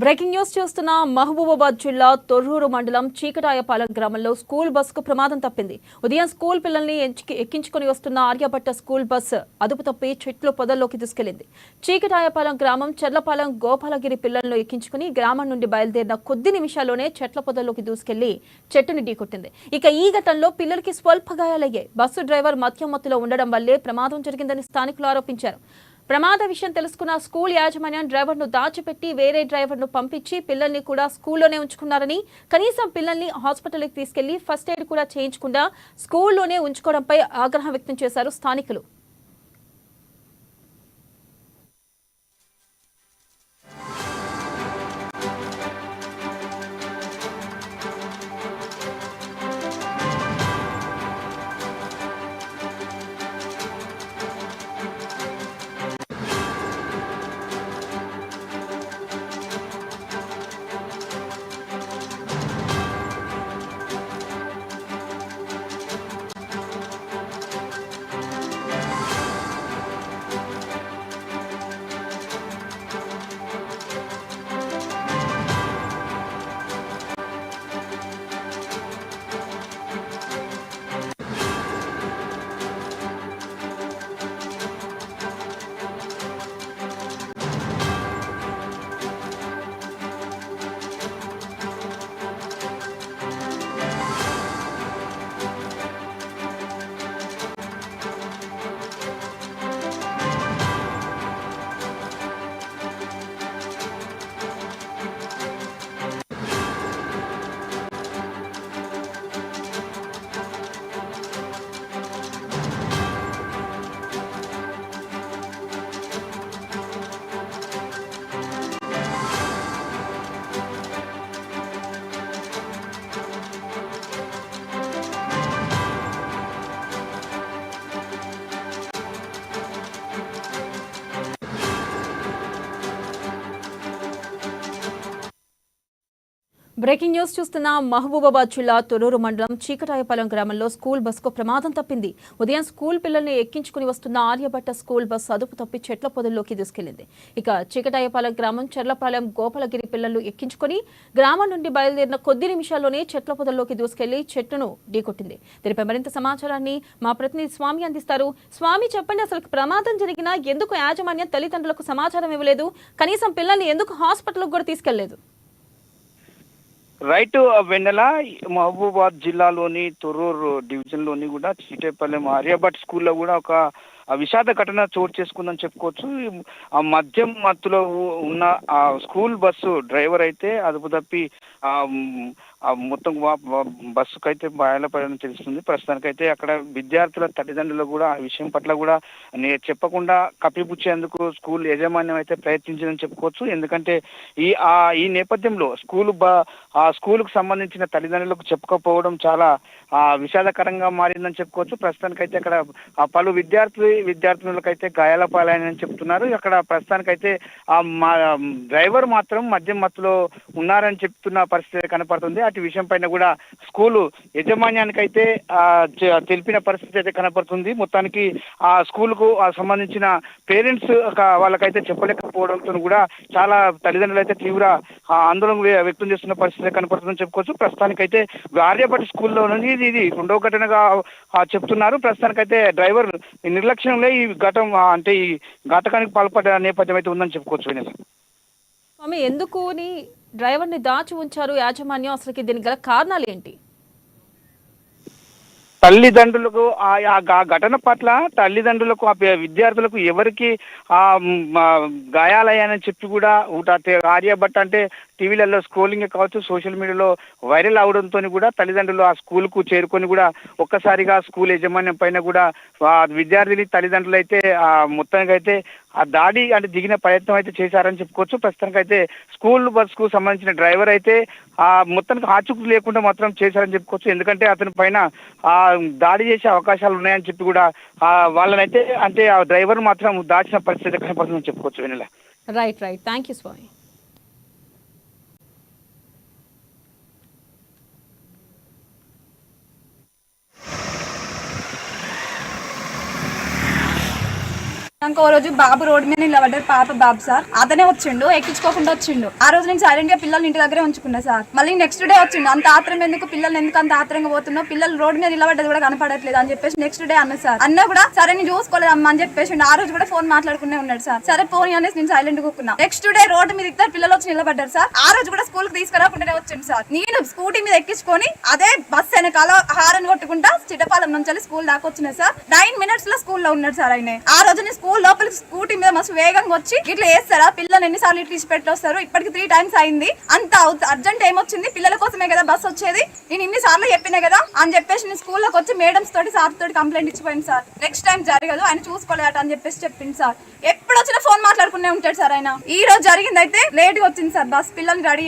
Breaking news చూస్తున్న మహబూబాబాద్ జిల్లా తొర్రూరు మండలం చీకటాయపాలెం గ్రామంలో స్కూల్ బస్సుకు ప్రమాదం తప్పింది. ఉదయం స్కూల్ పిల్లల్ని ఎక్కించుకుని వస్తున్న ఆర్యభట్ట స్కూల్ బస్సు అదుపు తప్పి చెట్లు పొదల్లోకి తీసుకెళ్లింది. చీకటాయపాలెం గ్రామం చెర్లపాలెం గోపాలగిరి పిల్లలను ఎక్కించుకుని గ్రామం నుండి బయలుదేరిన కొద్ది నిమిషాల్లోనే చెట్ల పొదల్లోకి దూసుకెళ్లి చెట్టుని ఢీకొట్టింది. ఇక ఈ ఘటనలో పిల్లలకి స్వల్ప గాయాలయ్యాయి. బస్సు డ్రైవర్ మద్యం మత్తులో ఉండడం వల్లే ప్రమాదం జరిగిందని స్థానికులు ఆరోపించారు. ప్రమాద విషయం తెలుసుకున్న స్కూల్ యాజమాన్యం డ్రైవర్ను దాచిపెట్టి వేరే డ్రైవర్ను పంపించి పిల్లల్ని కూడా స్కూల్లోనే ఉంచుకున్నారని, కనీసం పిల్లల్ని హాస్పిటల్కి తీసుకెళ్లి ఫస్ట్ ఎయిడ్ కూడా చేయించకుండా స్కూల్లోనే ఉంచుకోవడంపై ఆగ్రహం వ్యక్తం చేశారు స్థానికులు. బ్రేకింగ్ న్యూస్ చూస్తున్న మహబూబాబాద్ జిల్లా తొర్రూరు మండలం చీకటాయపాలెం గ్రామంలో స్కూల్ బస్సుకు ప్రమాదం తప్పింది. ఉదయం స్కూల్ పిల్లల్ని ఎక్కించుకుని వస్తున్న ఆర్యభట్ట స్కూల్ బస్సు అదుపు తప్పి చెట్ల పొదల్లోకి దూసుకెళ్లింది. ఇక చీకటాయపాలెం గ్రామం చెర్లపాలెం గోపాలగిరి పిల్లలు ఎక్కించుకుని గ్రామం నుండి బయలుదేరిన కొద్ది నిమిషాల్లోనే చెట్ల పొదల్లోకి దూసుకెళ్లి చెట్టును ఢీకొట్టింది. దీనిపై మరింత సమాచారాన్ని మా ప్రతినిధి స్వామి అందిస్తారు. స్వామి, చెప్పండి, అసలు ప్రమాదం జరిగినా ఎందుకు యాజమాన్యం తల్లిదండ్రులకు సమాచారం ఇవ్వలేదు? కనీసం పిల్లల్ని ఎందుకు హాస్పిటల్కి కూడా తీసుకెళ్లలేదు? రైట్ వెన్నెల, మహబూబాబాద్ జిల్లాలోని తొర్రూరు డివిజన్లోని కూడా చీకటాయపాలెం ఆర్యభట్ స్కూల్లో కూడా ఒక విషాద ఘటన చోటు చేసుకుందని చెప్పుకోవచ్చు. ఆ మద్యం మత్తులో ఉన్న ఆ స్కూల్ బస్సు డ్రైవర్ అయితే అదుపు తప్పి మొత్తం బస్సుకు అయితే బయలుపడని తెలుస్తుంది. ప్రస్తుతానికైతే అక్కడ విద్యార్థుల తల్లిదండ్రులు కూడా ఆ విషయం పట్ల కూడా చెప్పకుండా కప్పిపుచ్చేందుకు స్కూల్ యాజమాన్యం అయితే ప్రయత్నించిందని చెప్పుకోవచ్చు. ఎందుకంటే ఈ నేపథ్యంలో ఆ స్కూలుకు సంబంధించిన తల్లిదండ్రులకు చెప్పుకోకపోవడం చాలా విషాదకరంగా మారిందని చెప్పుకోవచ్చు. ప్రస్తుతానికైతే అక్కడ పలు విద్యార్థులకైతే గాయాల పాలైనని చెప్తున్నారు. అక్కడ ప్రస్తుతానికైతే డ్రైవర్ మాత్రం మద్యం మత్తులో ఉన్నారని చెప్తున్న పరిస్థితి కనపడుతుంది. అటు విషయం పైన కూడా స్కూలు యాజమాన్యానికి అయితే తెలిపిన పరిస్థితి అయితే కనపడుతుంది. మొత్తానికి ఆ స్కూల్కు సంబంధించిన పేరెంట్స్ వాళ్ళకైతే చెప్పలేకపోవడంతో కూడా చాలా తల్లిదండ్రులు అయితే తీవ్ర ఆందోళన వ్యక్తం చేస్తున్న పరిస్థితి కనపడుతుందని చెప్పుకోవచ్చు. ప్రస్తుతానికైతే ఆర్యభట్ స్కూల్లో నుండి ఇది రెండవ ఘటనగా చెప్తున్నారు. ప్రస్తుతానికైతే డ్రైవర్ నిర్లక్ష్యంలో ఈ ఘటకానికి పాల్పడ్డ నేపథ్యం అయితే ఉందని చెప్పుకోవచ్చు. స్వామి, ఎందుకు డ్రైవర్ని దాచి ఉంచారు యాజమాన్యం? అసలుకి దీనికి గల కారణాలు ఏంటి? తల్లిదండ్రులకు ఆ ఘటన పట్ల తల్లిదండ్రులకు విద్యార్థులకు ఎవరికి గాయాలయ్యానని చెప్పి కూడా ఆర్యభట్ అంటే టీవీలలో స్క్రోలింగ్ కావచ్చు, సోషల్ మీడియాలో వైరల్ అవడంతో కూడా తల్లిదండ్రులు ఆ స్కూల్కు చేరుకొని కూడా ఒక్కసారిగా స్కూల్ యాజమాన్యం పైన కూడా విద్యార్థిని తల్లిదండ్రులు అయితే మొత్తానికి అయితే ఆ దాడి దిగిన ప్రయత్నం అయితే చేశారని చెప్పుకోవచ్చు. ప్రస్తుతానికి అయితే స్కూల్ బస్కు సంబంధించిన డ్రైవర్ అయితే మొత్తానికి ఆచూకీ లేకుండా మాత్రం చేశారని చెప్పుకోవచ్చు. ఎందుకంటే అతని పైన దాడి చేసే అవకాశాలు ఉన్నాయని చెప్పి కూడా వాళ్ళనైతే ఆ డ్రైవర్ మాత్రం దాచిన పరిస్థితి కనపడుతుందని చెప్పుకోవచ్చు. రైట్, థ్యాంక్ యూ స్వామి. ఇంకో రోజు బాబు రోడ్డు మీద నిలబడ్డారు, పాప బాబు సార్. అతనే వచ్చిండు, ఎక్కించుకోకుండా వచ్చిండు. ఆ రోజు నేను సైలెంట్ గా పిల్లల్ని ఇంటి దగ్గరే ఉంచుకున్నా సార్. మళ్ళీ నెక్స్ట్ డే వచ్చిండు. అంత ఆత్రం ఎందుకు, పిల్లల్ని ఎందుకు అంత ఆత్రంగా పోతున్నావు, పిల్లలు రోడ్డు మీద నిలబడ్డది కూడా కనపడట్లేదు అని చెప్పేసి నెక్స్ట్ డే అన్న సార్. అన్న కూడా సరే నేను చూసుకోలేదు అమ్మ అని చెప్పేసి ఆ రోజు కూడా ఫోన్ మాట్లాడుకునే ఉన్నాడు సార్. సరే పోనీ అనేసి నేను సైలెంట్ గా కూకున్నా. నెక్స్ట్ డే రోడ్డు మీద ఇద్దరు పిల్లలు వచ్చి నిలబడ్డారు సార్. ఆ రోజు కూడా స్కూల్ కి తీసుకురాకుండానే వచ్చింది సార్. నేను స్కూటీ మీద ఎక్కించుకొని అదే బస్ వెనకాల హారన్ కొట్టుకుంటా చిటపాలెం నుంచి స్కూల్ దాకా వచ్చిన సార్. 9 minutes లో స్కూల్లో ఉన్నాడు సార్ ఆయన. ఆ రోజు నేను స్కూల్ లోపలికి స్కూటీ మీద మస్తు వేగంగా వచ్చి ఇట్లా వేస్తారా, పిల్లలు ఎన్నిసార్లు ఇట్లా ఇచ్చి పెట్టి వస్తారు, ఇప్పటికి 3 times అయింది, అంత అర్జెంట్ ఏమొచ్చింది, పిల్లల కోసమే కదా బస్ వచ్చేది, నేను ఇన్ని సార్లు చెప్పినా కదా అని చెప్పేసి నేను స్కూల్లోకి వచ్చి మేడమ్స్ తోటి సార్ తోటి కంప్లైంట్ ఇచ్చిపోయింది సార్. నెక్స్ట్ టైం జరగదు, ఆయన చూసుకోలేట అని చెప్పేసి చెప్పింది సార్. ఎప్పుడు వచ్చినా ఫోన్ మాట్లాడుకునే ఉంటాడు సార్ ఆయన. ఈ రోజు జరిగింది అయితే లేట్ గా వచ్చింది సార్ బస్. పిల్లల్ని రెడీ